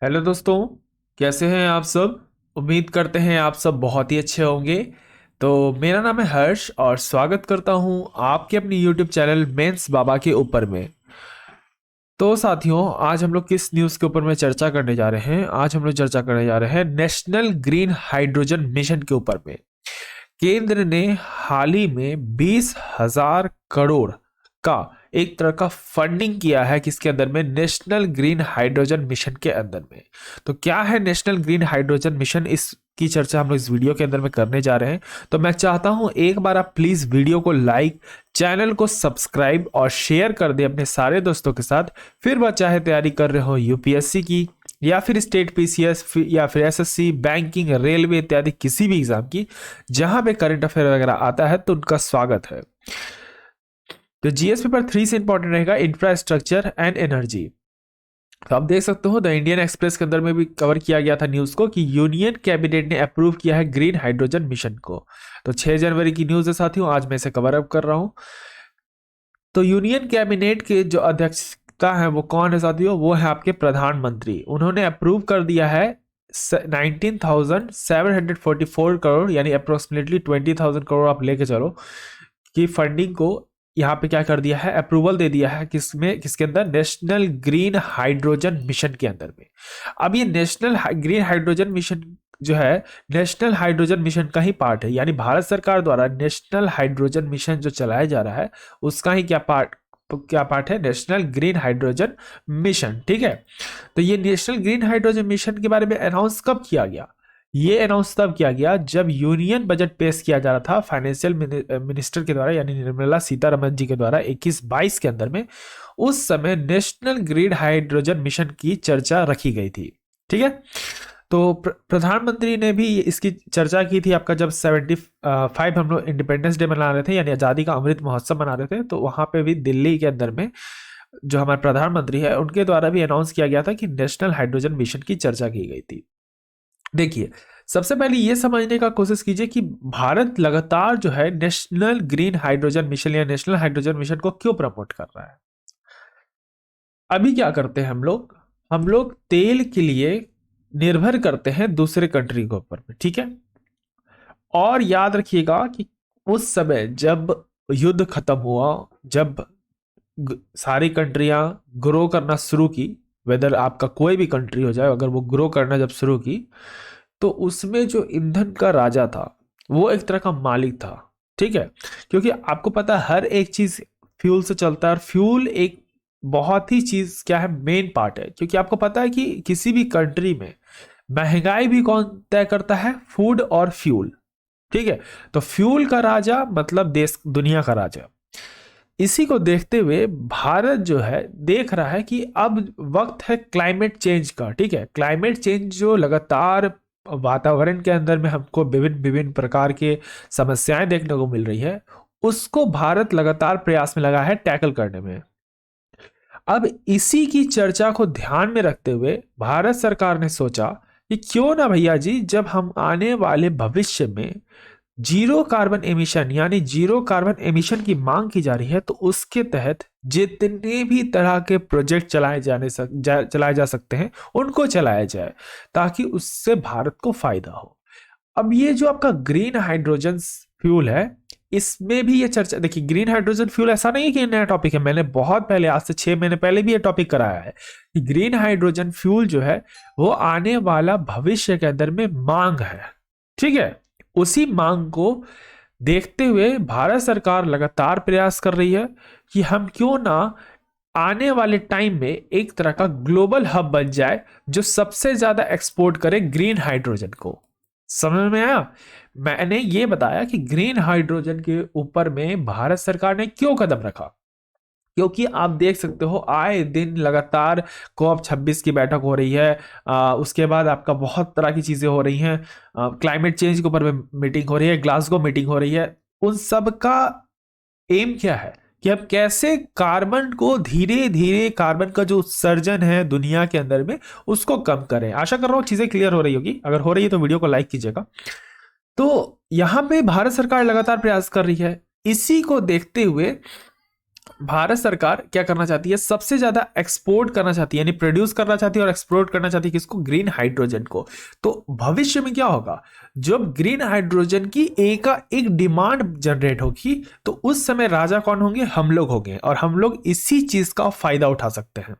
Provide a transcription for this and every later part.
Hello दोस्तों। कैसे हैं आप सब। उम्मीद करते हैं आप सब बहुत ही अच्छे होंगे। तो मेरा नाम है हर्ष और स्वागत करता हूं आपके अपनी यूट्यूब चैनल मेंस बाबा के ऊपर में। तो साथियों, आज हम लोग किस न्यूज़ के ऊपर में चर्चा करने जा रहे हैं। आज हम लोग चर्चा करने जा रहे हैं नेशनल ग्रीन हाइड्रोजन मिशन के ऊपर में। केंद्र ने हाल ही में 20,000 करोड़ का एक तरह का फंडिंग किया है किसके अंदर में, नेशनल ग्रीन हाइड्रोजन मिशन के अंदर में। तो क्या है नेशनल ग्रीन हाइड्रोजन मिशन, इसकी चर्चा हम लोग इस वीडियो के अंदर में करने जा रहे हैं। तो मैं चाहता हूं एक बार आप प्लीज वीडियो को लाइक, चैनल को सब्सक्राइब और शेयर कर दें अपने सारे दोस्तों के साथ। फिर वह चाहे तैयारी कर रहे हो यूपीएससी की, या फिर स्टेट पीसीएस, या फिर एसएससी, बैंकिंग, रेलवे इत्यादि किसी भी एग्जाम की, जहां पे करंट अफेयर वगैरह आता है तो उनका स्वागत है। तो जीएस पेपर 3 से इंपॉर्टेंट रहेगा इंफ्रास्ट्रक्चर एंड एनर्जी। तो आप देख सकते हो द इंडियन एक्सप्रेस के अंदर में भी कवर किया गया था न्यूज को कि यूनियन कैबिनेट ने अप्रूव किया है ग्रीन हाइड्रोजन मिशन को। तो 6 जनवरी की न्यूज है साथियों, आज मैं इसे कवर अप कर रहा हूं। तो यूनियन कैबिनेट के जो अध्यक्षता है वो कौन है साथियों, वो है आपके प्रधानमंत्री। उन्होंने अप्रूव कर दिया है 19,744 करोड़, यानी अप्रोक्सीमेटली 20,000 करोड़ आप लेके चलो, की फंडिंग को यहाँ पे क्या कर दिया है, अप्रूवल दे दिया है। किसमें, किसके अंदर, नेशनल ग्रीन हाइड्रोजन मिशन के अंदर में। अब ये नेशनल ग्रीन हाइड्रोजन मिशन जो है, नेशनल हाइड्रोजन मिशन का ही पार्ट है। यानी भारत सरकार द्वारा नेशनल हाइड्रोजन मिशन जो चलाया जा रहा है उसका ही क्या पार्ट है, नेशनल ग्रीन हाइड्रोजन मिशन। ठीक है। तो ये नेशनल ग्रीन हाइड्रोजन मिशन के बारे में अनाउंस कब किया गया, ये अनाउंस तब किया गया जब यूनियन बजट पेश किया जा रहा था फाइनेंशियल मिनिस्टर के द्वारा, यानी निर्मला सीतारमन जी के द्वारा 21-22 के अंदर में। उस समय नेशनल ग्रीन हाइड्रोजन मिशन की चर्चा रखी गई थी। ठीक है। तो प्रधानमंत्री ने भी इसकी चर्चा की थी आपका, जब 75 हम लोग इंडिपेंडेंस डे मना रहे थे, यानी आज़ादी का अमृत महोत्सव मना रहे थे, तो वहां पे भी दिल्ली के अंदर में जो हमारे प्रधानमंत्री है उनके द्वारा भी अनाउंस किया गया था कि नेशनल हाइड्रोजन मिशन की चर्चा की गई थी। देखिए, सबसे पहले ये समझने का कोशिश कीजिए कि भारत लगातार जो है नेशनल ग्रीन हाइड्रोजन मिशन या नेशनल हाइड्रोजन मिशन को क्यों प्रमोट कर रहा है। अभी क्या करते हैं हम लोग तेल के लिए निर्भर करते हैं दूसरे कंट्री के ऊपर में। ठीक है। और याद रखिएगा कि उस समय जब युद्ध खत्म हुआ, जब सारी कंट्रियां ग्रो करना शुरू की, वेदर आपका कोई भी कंट्री हो जाए, अगर वो ग्रो करना जब शुरू की, तो उसमें जो ईंधन का राजा था वो एक तरह का मालिक था। ठीक है। क्योंकि आपको पता है हर एक चीज फ्यूल से चलता है, और फ्यूल एक बहुत ही चीज क्या है, मेन पार्ट है। क्योंकि आपको पता है कि किसी भी कंट्री में महंगाई भी कौन तय करता है, फूड और फ्यूल। ठीक है। तो फ्यूल का राजा मतलब देश दुनिया का राजा। इसी को देखते हुए भारत जो है देख रहा है कि अब वक्त है क्लाइमेट चेंज का। ठीक है। क्लाइमेट चेंज जो लगातार वातावरण के अंदर में हमको विभिन्न विभिन्न प्रकार के समस्याएं देखने को मिल रही है, उसको भारत लगातार प्रयास में लगा है टैकल करने में। अब इसी की चर्चा को ध्यान में रखते हुए भारत सरकार ने सोचा कि क्यों ना भैया जी, जब हम आने वाले भविष्य में जीरो कार्बन एमिशन यानी जीरो कार्बन एमिशन की मांग की जा रही है, तो उसके तहत जितने भी तरह के प्रोजेक्ट चलाए जा सकते हैं उनको चलाया जाए, ताकि उससे भारत को फायदा हो। अब ये जो आपका ग्रीन हाइड्रोजन फ्यूल है, इसमें भी ये चर्चा, देखिए ग्रीन हाइड्रोजन फ्यूल ऐसा नहीं है कि नया टॉपिक है, मैंने बहुत पहले, आज से 6 महीने पहले भी ये टॉपिक कराया है कि ग्रीन हाइड्रोजन फ्यूल जो है वो आने वाला भविष्य के अंदर में मांग है। ठीक है। उसी मांग को देखते हुए भारत सरकार लगातार प्रयास कर रही है कि हम क्यों ना आने वाले टाइम में एक तरह का ग्लोबल हब बन जाए जो सबसे ज्यादा एक्सपोर्ट करे ग्रीन हाइड्रोजन को। समझ में आया। मैंने ये बताया कि ग्रीन हाइड्रोजन के ऊपर में भारत सरकार ने क्यों कदम रखा, क्योंकि आप देख सकते हो आए दिन लगातार COP26 की बैठक हो रही है। उसके बाद आपका बहुत तरह की चीजें हो रही हैं, क्लाइमेट चेंज के ऊपर में मीटिंग हो रही है, ग्लासगो मीटिंग हो रही है। उन सब का एम क्या है कि अब कैसे कार्बन को धीरे धीरे, कार्बन का जो उत्सर्जन है दुनिया के अंदर में, उसको कम करें। आशा कर रहा हूं चीजें क्लियर हो रही होगी, अगर हो रही है तो वीडियो को लाइक कीजिएगा। तो यहां पे भारत सरकार लगातार प्रयास कर रही है। इसी को देखते हुए भारत सरकार क्या करना चाहती है, सबसे ज्यादा एक्सपोर्ट करना चाहती है, यानी प्रोड्यूस करना चाहती है और एक्सपोर्ट करना चाहती है किसको, ग्रीन हाइड्रोजन को। तो भविष्य में क्या होगा, जब ग्रीन हाइड्रोजन की एक एक डिमांड जनरेट होगी तो उस समय राजा कौन होंगे, हम लोग होंगे, और हम लोग इसी चीज का फायदा उठा सकते हैं।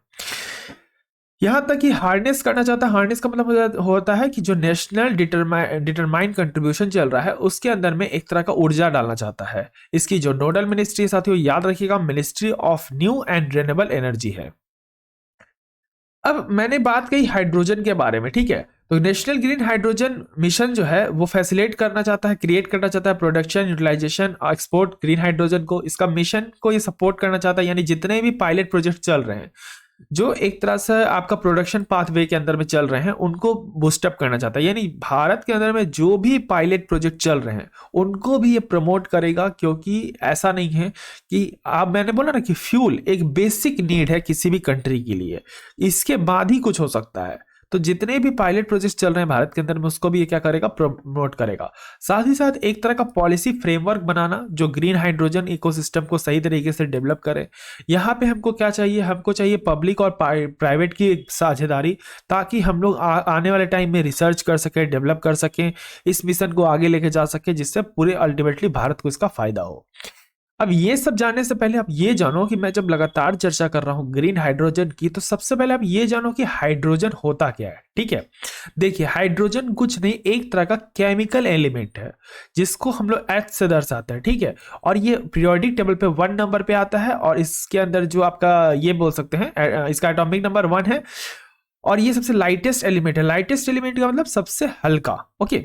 यहां तक कि हार्नेस करना चाहता है, हार्नेस का मतलब होता है कि जो नेशनल डिटरमाइंड कंट्रीब्यूशन चल रहा है उसके अंदर में एक तरह का ऊर्जा डालना चाहता है। इसकी जो नोडल मिनिस्ट्री साथियों याद रखिएगा, ministry of new and renewable energy है। अब मैंने बात कही हाइड्रोजन के बारे में, ठीक है, तो नेशनल ग्रीन हाइड्रोजन मिशन जो है वो फैसिलिटेट करना चाहता है, क्रिएट करना चाहता है production, utilization, export green hydrogen को, इसका मिशन को ये सपोर्ट करना चाहता है। यानी जितने भी पायलट प्रोजेक्ट चल रहे हैं जो एक तरह से आपका प्रोडक्शन पाथवे के अंदर में चल रहे हैं उनको बूस्टअप करना चाहता है। यानी भारत के अंदर में जो भी पायलट प्रोजेक्ट चल रहे हैं उनको भी ये प्रमोट करेगा, क्योंकि ऐसा नहीं है कि आप, मैंने बोला ना कि फ्यूल एक बेसिक नीड है किसी भी कंट्री के लिए, इसके बाद ही कुछ हो सकता है। तो जितने भी पायलट प्रोजेक्ट चल रहे हैं भारत के अंदर में उसको भी ये क्या करेगा, प्रमोट करेगा। साथ ही साथ एक तरह का पॉलिसी फ्रेमवर्क बनाना जो ग्रीन हाइड्रोजन इकोसिस्टम को सही तरीके से डेवलप करे। यहाँ पे हमको क्या चाहिए, हमको चाहिए पब्लिक और प्राइवेट की साझेदारी, ताकि हम लोग आने वाले टाइम में रिसर्च कर सके, डेवलप कर सकें, इस मिशन को आगे लेके जा सके, जिससे पूरे अल्टीमेटली भारत को इसका फायदा हो। अब ये सब जानने से पहले आप ये जानो कि मैं जब लगातार चर्चा कर रहा हूं ग्रीन हाइड्रोजन की, तो सबसे पहले आप ये जानो कि हाइड्रोजन होता क्या है। ठीक है, देखिए हाइड्रोजन कुछ नहीं, एक तरह का केमिकल एलिमेंट है जिसको हम लोग H से दर्शाते हैं। ठीक है, और ये पीरियोडिक टेबल पे 1 नंबर पे आता है, और इसके अंदर जो आपका ये बोल सकते हैं इसका एटॉमिक नंबर 1 है, और ये सबसे लाइटेस्ट एलिमेंट है। लाइटेस्ट एलिमेंट का मतलब सबसे हल्का। ओके,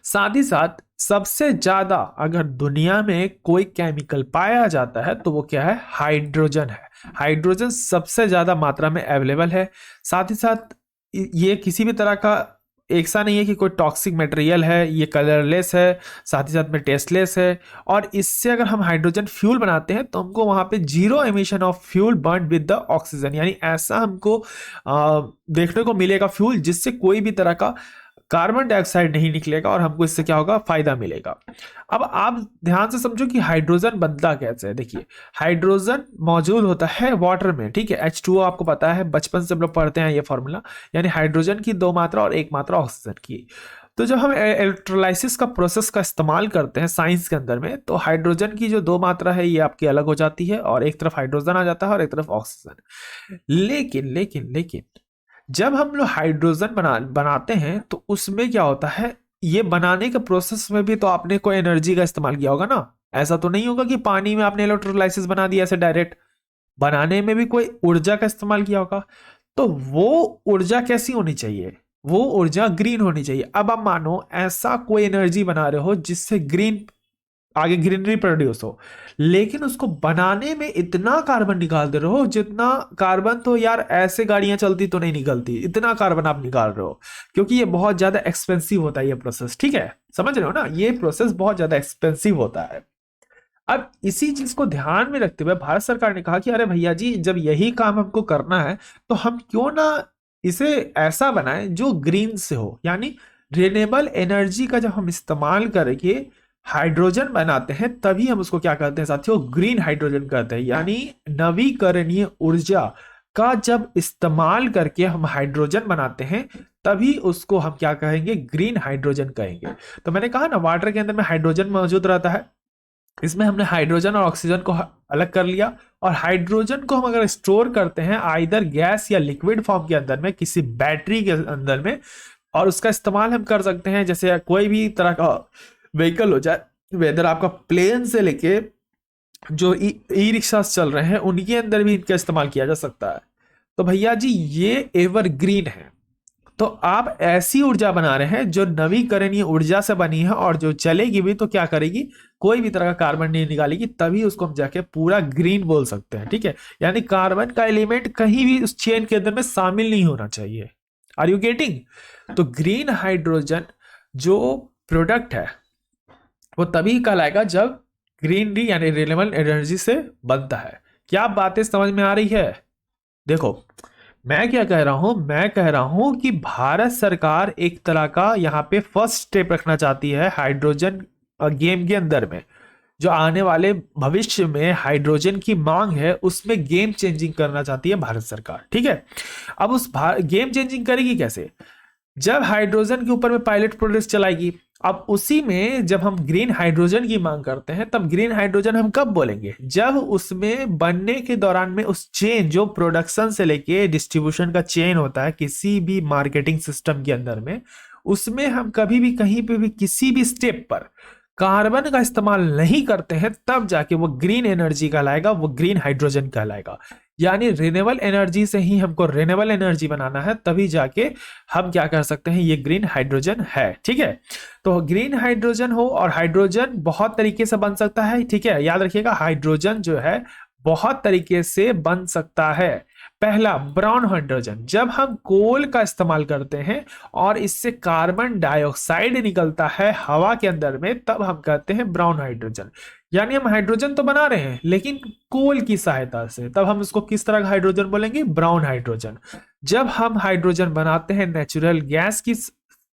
साथ ही साथ सबसे ज्यादा अगर दुनिया में कोई केमिकल पाया जाता है तो वो क्या है, हाइड्रोजन है। हाइड्रोजन सबसे ज्यादा मात्रा में अवेलेबल है। साथ ही साथ ये किसी भी तरह का ऐसा नहीं है कि कोई टॉक्सिक मटेरियल है, ये कलरलेस है, साथ ही साथ में टेस्टलेस है, और इससे अगर हम हाइड्रोजन फ्यूल बनाते हैं तो हमको वहां पे zero emission of fuel burn with the oxygen, यानी ऐसा हमको देखने को मिलेगा फ्यूल जिससे कोई भी तरह का कार्बन डाइऑक्साइड नहीं निकलेगा, और हमको इससे क्या होगा, फायदा मिलेगा। अब आप ध्यान से समझो कि हाइड्रोजन बनता कैसे है। देखिए हाइड्रोजन मौजूद होता है वाटर में, ठीक है, H2O आपको पता है, बचपन से हम लोग पढ़ते हैं ये फॉर्मूला, यानी हाइड्रोजन की 2 मात्रा और 1 मात्रा ऑक्सीजन की। तो जब हम इलेक्ट्रोलाइसिस का प्रोसेस का इस्तेमाल करते हैं साइंस के अंदर में, तो हाइड्रोजन की जो 2 मात्रा है ये आपकी अलग हो जाती है, और एक तरफ हाइड्रोजन आ जाता है और एक तरफ ऑक्सीजन। लेकिन जब हम लोग हाइड्रोजन बनाते हैं तो उसमें क्या होता है, ये बनाने के प्रोसेस में भी तो आपने कोई एनर्जी का इस्तेमाल किया होगा ना। ऐसा तो नहीं होगा कि पानी में आपने इलेक्ट्रोलाइसिस बना दिया ऐसे डायरेक्ट, बनाने में भी कोई ऊर्जा का इस्तेमाल किया होगा। तो वो ऊर्जा कैसी होनी चाहिए, वो ऊर्जा ग्रीन होनी चाहिए। अब आप मानो ऐसा कोई एनर्जी बना रहे हो जिससे ग्रीन आगे ग्रीनरी प्रोड्यूस हो, लेकिन उसको बनाने में इतना कार्बन निकाल दे रहे हो, जितना कार्बन तो यार ऐसे गाड़ियां चलती तो नहीं निकलती, इतना कार्बन आप निकाल रहे हो, क्योंकि ये बहुत ज्यादा एक्सपेंसिव होता है ये प्रोसेस। ठीक है, समझ रहे हो ना, ये प्रोसेस बहुत ज्यादा एक्सपेंसिव होता है। अब इसी चीज को ध्यान में रखते हुए भारत सरकार ने कहा कि अरे भैया जी, जब यही काम हमको करना है तो हम क्यों ना इसे ऐसा बनाएं जो ग्रीन से हो, यानी रिन्यूएबल एनर्जी का जब हम इस्तेमाल करके हाइड्रोजन बनाते हैं तभी हम उसको क्या कहते हैं साथियों, ग्रीन हाइड्रोजन कहते हैं। यानी नवीकरणीय ऊर्जा का जब इस्तेमाल करके हम हाइड्रोजन बनाते हैं तभी उसको हम क्या कहेंगे, ग्रीन हाइड्रोजन कहेंगे। तो मैंने कहा ना वाटर के अंदर में हाइड्रोजन मौजूद रहता है, इसमें हमने हाइड्रोजन और ऑक्सीजन को अलग कर लिया, और हाइड्रोजन को हम अगर स्टोर करते हैं आइदर गैस या लिक्विड फॉर्म के अंदर में किसी बैटरी के अंदर में, और उसका इस्तेमाल हम कर सकते हैं जैसे कोई भी तरह का व्हीकल हो जाए, वेदर आपका प्लेन से लेके जो ई रिक्शा चल रहे हैं उनके अंदर भी इनका इस्तेमाल किया जा सकता है। तो भैया जी ये एवरग्रीन है, तो आप ऐसी ऊर्जा बना रहे हैं जो नवीकरणीय ऊर्जा से बनी है, और जो चलेगी भी तो क्या करेगी, कोई भी तरह का कार्बन नहीं निकालेगी, तभी उसको हम जाके पूरा ग्रीन बोल सकते हैं। ठीक है, यानी कार्बन का एलिमेंट कहीं भी उस चेन के अंदर में शामिल नहीं होना चाहिए। Are you getting? तो ग्रीन हाइड्रोजन जो प्रोडक्ट है वो तभी कहलाएगा जब ग्रीनरी यानी रिन्यूएबल एनर्जी से बनता है। क्या बातें समझ में आ रही है? देखो मैं क्या कह रहा हूं, मैं कह रहा हूं कि भारत सरकार एक तरह का यहां पे फर्स्ट स्टेप रखना चाहती है हाइड्रोजन गेम के अंदर में। जो आने वाले भविष्य में हाइड्रोजन की मांग है उसमें गेम चेंजिंग करना चाहती है भारत सरकार। ठीक है, अब उस गेम चेंजिंग करेगी कैसे? जब हाइड्रोजन के ऊपर में पायलट प्रोजेक्ट चलाएगी। अब उसी में जब हम ग्रीन हाइड्रोजन की मांग करते हैं, तब ग्रीन हाइड्रोजन हम कब बोलेंगे? जब उसमें बनने के दौरान में उस चेन, जो प्रोडक्शन से लेके डिस्ट्रीब्यूशन का चेन होता है किसी भी मार्केटिंग सिस्टम के अंदर में, उसमें हम कभी भी कहीं पे भी किसी भी स्टेप पर कार्बन का इस्तेमाल नहीं करते हैं, तब जाके वो ग्रीन एनर्जी कहलाएगा, वो ग्रीन हाइड्रोजन कहलाएगा। यानी रिन्यूएबल एनर्जी से ही हमको रिन्यूएबल एनर्जी बनाना है, तभी जाके हम क्या कर सकते हैं, ये ग्रीन हाइड्रोजन है। ठीक है, तो ग्रीन हाइड्रोजन हो, और हाइड्रोजन बहुत तरीके से बन सकता है। ठीक है, याद रखिएगा, हाइड्रोजन जो है बहुत तरीके से बन सकता है। पहला, ब्राउन हाइड्रोजन, जब हम कोल का इस्तेमाल करते हैं और इससे कार्बन डाइऑक्साइड निकलता है हवा के अंदर में, तब हम कहते हैं ब्राउन हाइड्रोजन। यानी हम हाइड्रोजन तो बना रहे हैं लेकिन कोल की सहायता से, तब हम इसको किस तरह का हाइड्रोजन बोलेंगे? Brown hydrogen. जब हम हाइड्रोजन बनाते हैं नेचुरल गैस की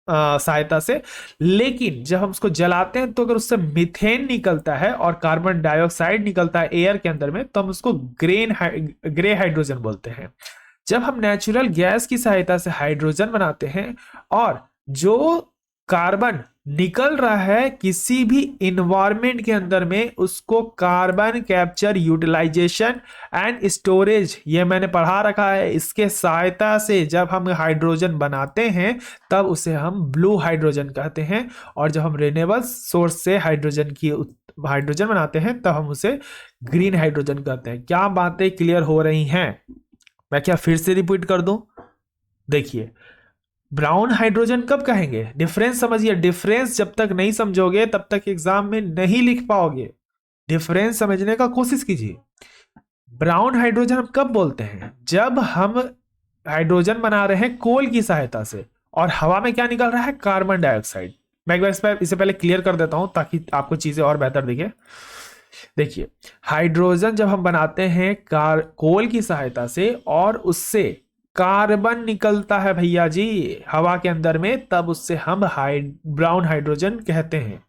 सहायता से, लेकिन जब हम उसको जलाते हैं तो अगर उससे मीथेन निकलता है और कार्बन डाइऑक्साइड निकलता है एयर के अंदर में, तो हम उसको ग्रे हाइड्रोजन बोलते हैं। जब हम नेचुरल गैस की सहायता से हाइड्रोजन बनाते हैं और जो कार्बन निकल रहा है किसी भी इन्वायरमेंट के अंदर में, उसको carbon capture utilization and storage, ये मैंने पढ़ा रखा है, इसके सहायता से जब हम हाइड्रोजन बनाते हैं तब उसे हम ब्लू हाइड्रोजन कहते हैं। और जब हम रिन्यूएबल सोर्स से हाइड्रोजन बनाते हैं तब हम उसे ग्रीन हाइड्रोजन कहते हैं। क्या बातें क्लियर हो रही हैं? मैं क्या फिर से रिपीट कर दूं? देखिए, ब्राउन हाइड्रोजन कब कहेंगे? डिफरेंस समझिए, डिफरेंस जब तक नहीं समझोगे तब तक एग्जाम में नहीं लिख पाओगे। डिफरेंस समझने का कोशिश कीजिए। ब्राउन हाइड्रोजन हम कब बोलते हैं? जब हम हाइड्रोजन बना रहे हैं कोल की सहायता से और हवा में क्या निकल रहा है? Carbon dioxide. मैं एक बार इसे पहले क्लियर कर देता हूं ताकि आपको चीजें और बेहतर दिखे। देखिए, हाइड्रोजन जब हम बनाते हैं कोल की सहायता से और उससे कार्बन निकलता है भैया जी हवा के अंदर में, तब उससे हम ब्राउन हाइड्रोजन कहते हैं।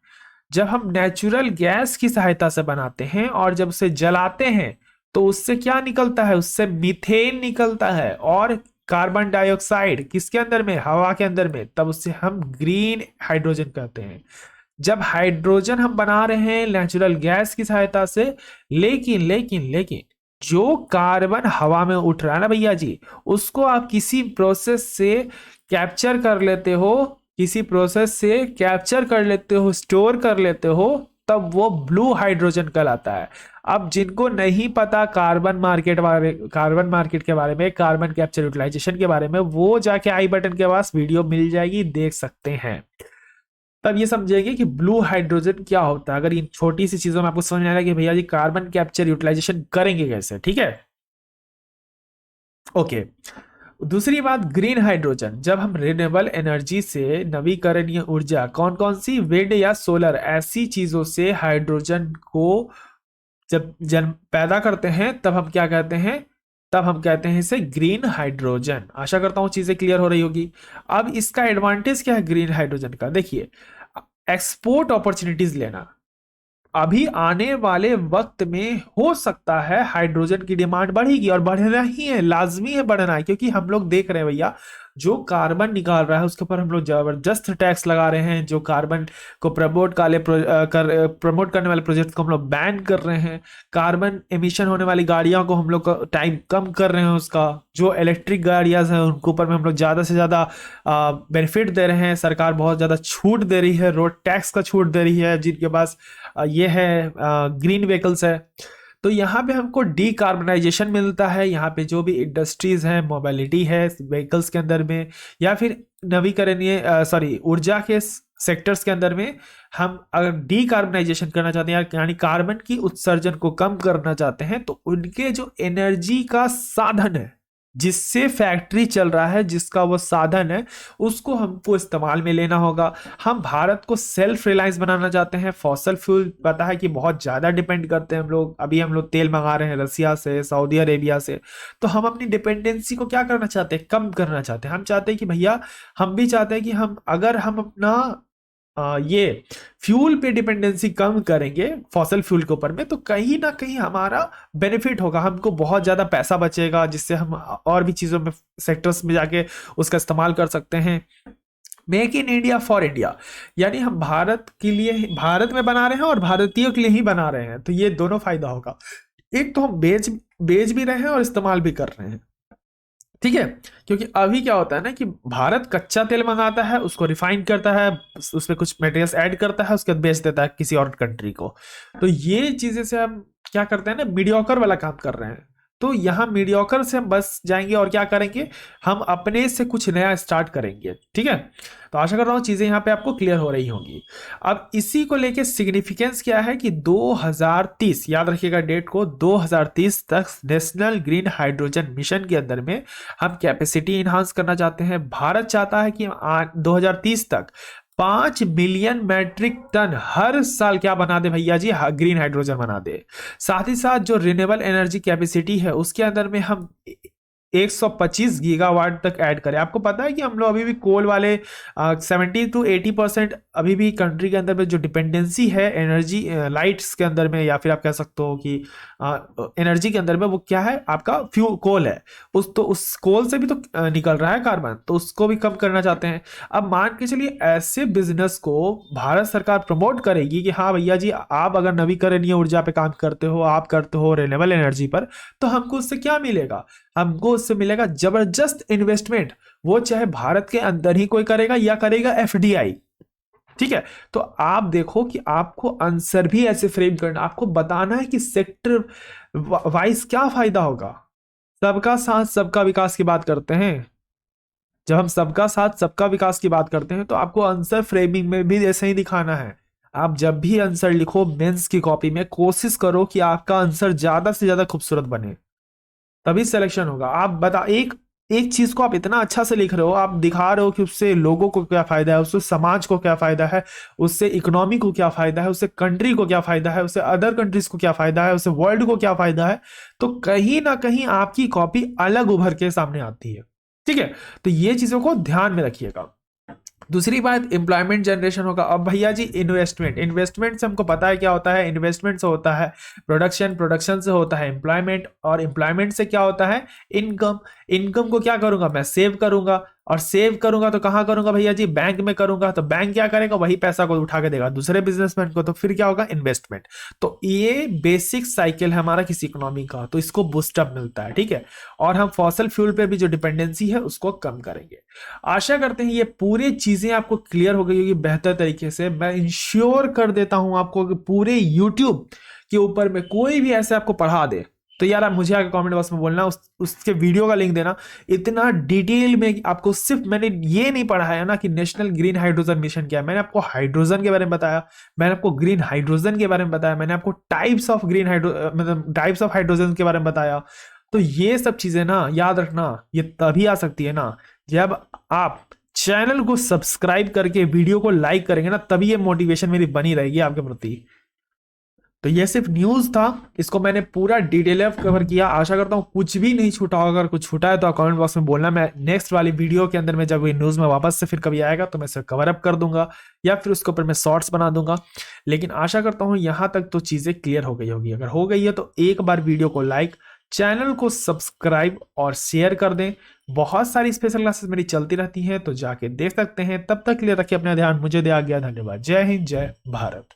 जब हम नेचुरल गैस की सहायता से बनाते हैं और जब उसे जलाते हैं तो उससे क्या निकलता है? उससे मीथेन निकलता है और कार्बन डाइऑक्साइड किसके अंदर में? हवा के अंदर में, तब उससे हम ग्रीन हाइड्रोजन कहते हैं। जब हाइड्रोजन हम बना रहे हैं नेचुरल गैस की सहायता से, लेकिन लेकिन लेकिन जो कार्बन हवा में उठ रहा है ना भैया जी, उसको आप किसी प्रोसेस से कैप्चर कर लेते हो, किसी प्रोसेस से कैप्चर कर लेते हो, स्टोर कर लेते हो, तब वो ब्लू हाइड्रोजन कहलाता है। अब जिनको नहीं पता कार्बन मार्केट के बारे में, कार्बन कैप्चर यूटिलाइजेशन के बारे में, वो जाके आई बटन के पास वीडियो मिल जाएगी, देख सकते हैं। तब ये समझेंगे कि ब्लू हाइड्रोजन क्या होता है। अगर इन छोटी सी चीजों में आपको समझ में आ रहा है कि भैया जी कार्बन कैप्चर यूटिलाइजेशन करेंगे कैसे। ठीक है, ओके। दूसरी बात, ग्रीन हाइड्रोजन, जब हम रिन्यूएबल एनर्जी से, नवीकरणीय ऊर्जा, कौन कौन सी? विंड या सोलर, ऐसी चीजों से हाइड्रोजन को जब जन्म पैदा करते हैं तब हम क्या कहते हैं? तब हम कहते हैं इसे ग्रीन हाइड्रोजन। आशा करता हूं चीजें क्लियर हो रही होगी। अब इसका एडवांटेज क्या है ग्रीन हाइड्रोजन का? देखिए, एक्सपोर्ट अपॉर्चुनिटीज लेना, अभी आने वाले वक्त में हो सकता है हाइड्रोजन की डिमांड बढ़ेगी और बढ़ना ही है, लाजमी है बढ़ना है, क्योंकि हम लोग देख रहे हैं भैया जो कार्बन निकाल रहा है उसके ऊपर हम लोग जबरदस्त टैक्स लगा रहे हैं। जो कार्बन को प्रमोट करने वाले प्रोजेक्ट को हम लोग बैन कर रहे हैं। कार्बन एमिशन होने वाली गाड़ियों को हम लोग टाइम कम कर रहे हैं उसका। जो इलेक्ट्रिक गाड़ियां हैं उनके ऊपर में हम लोग ज़्यादा से ज़्यादा बेनिफिट दे रहे हैं। सरकार बहुत ज़्यादा छूट दे रही है, रोड टैक्स का छूट दे रही है जिनके पास ये है ग्रीन व्हीकल्स है। तो यहाँ पे हमको डीकार्बनाइजेशन मिलता है। यहाँ पे जो भी इंडस्ट्रीज है, मोबिलिटी है व्हीकल्स के अंदर में, या फिर नवीकरणीय ऊर्जा के सेक्टर्स के अंदर में, हम अगर डीकार्बनाइजेशन करना चाहते हैं यानी कार्बन की उत्सर्जन को कम करना चाहते हैं, तो उनके जो एनर्जी का साधन है, जिससे फैक्ट्री चल रहा है, जिसका वो साधन है, उसको हमको इस्तेमाल में लेना होगा। हम भारत को सेल्फ रिलायंस बनाना चाहते हैं। फॉसल फ्यूल पता है कि बहुत ज्यादा डिपेंड करते हैं हम लोग। अभी हम लोग तेल मंगा रहे हैं रसिया से, सऊदी अरेबिया से। तो हम अपनी डिपेंडेंसी को क्या करना चाहते हैं? कम करना चाहते हैं। हम चाहते हैं कि भैया, हम भी चाहते हैं कि हम अगर हम अपना ये फ्यूल पे डिपेंडेंसी कम करेंगे फॉसल फ्यूल के ऊपर में, तो कहीं ना कहीं हमारा बेनिफिट होगा, हमको बहुत ज़्यादा पैसा बचेगा, जिससे हम और भी चीज़ों में सेक्टर्स में जाके उसका इस्तेमाल कर सकते हैं। Make in India for India, यानी हम भारत के लिए, भारत में बना रहे हैं और भारतीयों के लिए ही बना रहे हैं, तो ये दोनों फायदा होगा। एक तो हम बेच भी रहे हैं और इस्तेमाल भी कर रहे हैं, ठीक है। क्योंकि अभी क्या होता है ना कि भारत कच्चा तेल मंगाता है, उसको रिफाइन करता है, उसमें कुछ मटेरियल्स ऐड करता है, उसके बाद बेच देता है किसी और कंट्री को। तो ये चीजें से हम क्या करते हैं ना, मीडियोकर वाला काम कर रहे हैं। तो यहाँ मीडियोकर से हम बस जाएंगे और क्या करेंगे, हम अपने से कुछ नया स्टार्ट करेंगे, ठीक है। तो आशा कर रहा हूँ चीजें यहाँ पे आपको क्लियर हो रही होंगी। अब इसी को लेके सिग्निफिकेंस क्या है कि 2030, याद रखिएगा डेट को, 2030 तक नेशनल ग्रीन हाइड्रोजन मिशन के अंदर में हम कैपेसिटी इन्हांस करना चाहते हैं। भारत चाहता है कि 2030 तक 5 मिलियन मैट्रिक टन हर साल क्या बना दे भैया जी, ग्रीन हाइड्रोजन बना दे। साथ ही साथ जो रिन्यूएबल एनर्जी कैपेसिटी है उसके अंदर में हम 125 गीगावाट तक ऐड करें। आपको पता है कि हम लोग अभी भी कोल वाले 70 to 80% अभी भी कंट्री के अंदर में जो डिपेंडेंसी है एनर्जी लाइट्स के अंदर में, या फिर आप कह सकते हो कि एनर्जी के अंदर में, वो क्या है आपका फ्यूल कोल है। उस कोल से भी तो निकल रहा है कार्बन, तो उसको भी कम करना चाहते हैं। अब मान के चलिए ऐसे बिजनेस को भारत सरकार प्रमोट करेगी कि हाँ भैया जी, आप अगर नवीकरणीय ऊर्जा पे काम करते हो, आप करते हो रिन्यूएबल एनर्जी पर, तो हमको उससे क्या मिलेगा, हमको उससे मिलेगा जबरदस्त इन्वेस्टमेंट। वो चाहे भारत के अंदर ही कोई करेगा या करेगा एफडीआई, ठीक है। तो आप देखो कि आपको आंसर भी ऐसे फ्रेम करना, आपको बताना है कि सेक्टर वाइज क्या फायदा होगा। सबका साथ सबका विकास की बात करते हैं, जब हम सबका साथ सबका विकास की बात करते हैं तो आपको आंसर फ्रेमिंग में भी ऐसे ही दिखाना है। आप जब भी आंसर लिखो मेंस की कॉपी में, कोशिश करो कि आपका आंसर ज्यादा से ज्यादा खूबसूरत बने, तभी सिलेक्शन होगा। आप बता, एक एक चीज को आप इतना अच्छा से लिख रहे हो, आप दिखा रहे हो कि उससे लोगों को क्या फायदा है, उससे समाज को क्या फायदा है, उससे इकोनॉमी को क्या फायदा है, उससे कंट्री को क्या फायदा है, उससे अदर कंट्रीज को क्या फायदा है, उससे वर्ल्ड को क्या फायदा है, तो कहीं ना कहीं आपकी कॉपी अलग उभर के सामने आती है, ठीक है। तो ये चीजों को ध्यान में रखिएगा। दूसरी बात एम्प्लॉयमेंट जनरेशन होगा। अब भैया जी इन्वेस्टमेंट से हमको पता है क्या होता है, इन्वेस्टमेंट से होता है प्रोडक्शन, प्रोडक्शन से होता है एम्प्लॉयमेंट, और एम्प्लॉयमेंट से क्या होता है इनकम। इनकम को क्या करूंगा मैं, सेव करूंगा, और सेव करूंगा तो कहां करूंगा भैया जी, बैंक में करूंगा। तो बैंक क्या करेगा, वही पैसा को उठा के देगा दूसरे बिजनेसमैन को, तो फिर क्या होगा, इन्वेस्टमेंट। तो ये बेसिक साइकिल है हमारा किसी इकोनॉमी का, तो इसको बूस्टअप मिलता है, ठीक है। और हम फॉसल फ्यूल पे भी जो डिपेंडेंसी है उसको कम करेंगे। आशा करते हैं ये पूरी चीजें आपको क्लियर हो गई होगी बेहतर तरीके से। मैं इंश्योर कर देता हूं आपको कि पूरे यूट्यूब के ऊपर में कोई भी ऐसे आपको पढ़ा दे तो यार आप मुझे आगे कमेंट बॉक्स में बोलना, उसके वीडियो का लिंक देना। इतना डिटेल में आपको सिर्फ मैंने ये नहीं पढ़ाया ना कि नेशनल ग्रीन हाइड्रोजन मिशन क्या है, मैंने आपको हाइड्रोजन के बारे में बताया, मैंने आपको ग्रीन हाइड्रोजन के बारे में बताया, मैंने आपको टाइप्स ऑफ मतलब टाइप्स ऑफ हाइड्रोजन के बारे में बताया। तो ये सब चीजें ना याद रखना, ये तभी आ सकती है ना जब आप चैनल को सब्सक्राइब करके वीडियो को लाइक करेंगे ना, तभी ये मोटिवेशन मेरी बनी रहेगी आपके प्रति। तो ये सिर्फ न्यूज था, इसको मैंने पूरा डिटेल कवर किया। आशा करता हूँ कुछ भी नहीं छूटा होगा, अगर कुछ छूटा है तो कमेंट बॉक्स में बोलना। मैं नेक्स्ट वाली वीडियो के अंदर में जब ये न्यूज में वापस से फिर कभी आएगा तो मैं इसे कवर अप कर दूंगा, या फिर उसके ऊपर मैं शॉर्ट्स बना दूंगा। लेकिन आशा करता हूँ यहाँ तक तो चीजें क्लियर हो गई होगी। अगर हो गई है तो एक बार वीडियो को लाइक, चैनल को सब्सक्राइब और शेयर कर दें। बहुत सारी स्पेशल क्लासेस मेरी चलती रहती हैं, तो जाके देख सकते हैं। तब तक के लिए रखिए अपना ध्यान, मुझे दिया गया धन्यवाद। जय हिंद, जय भारत।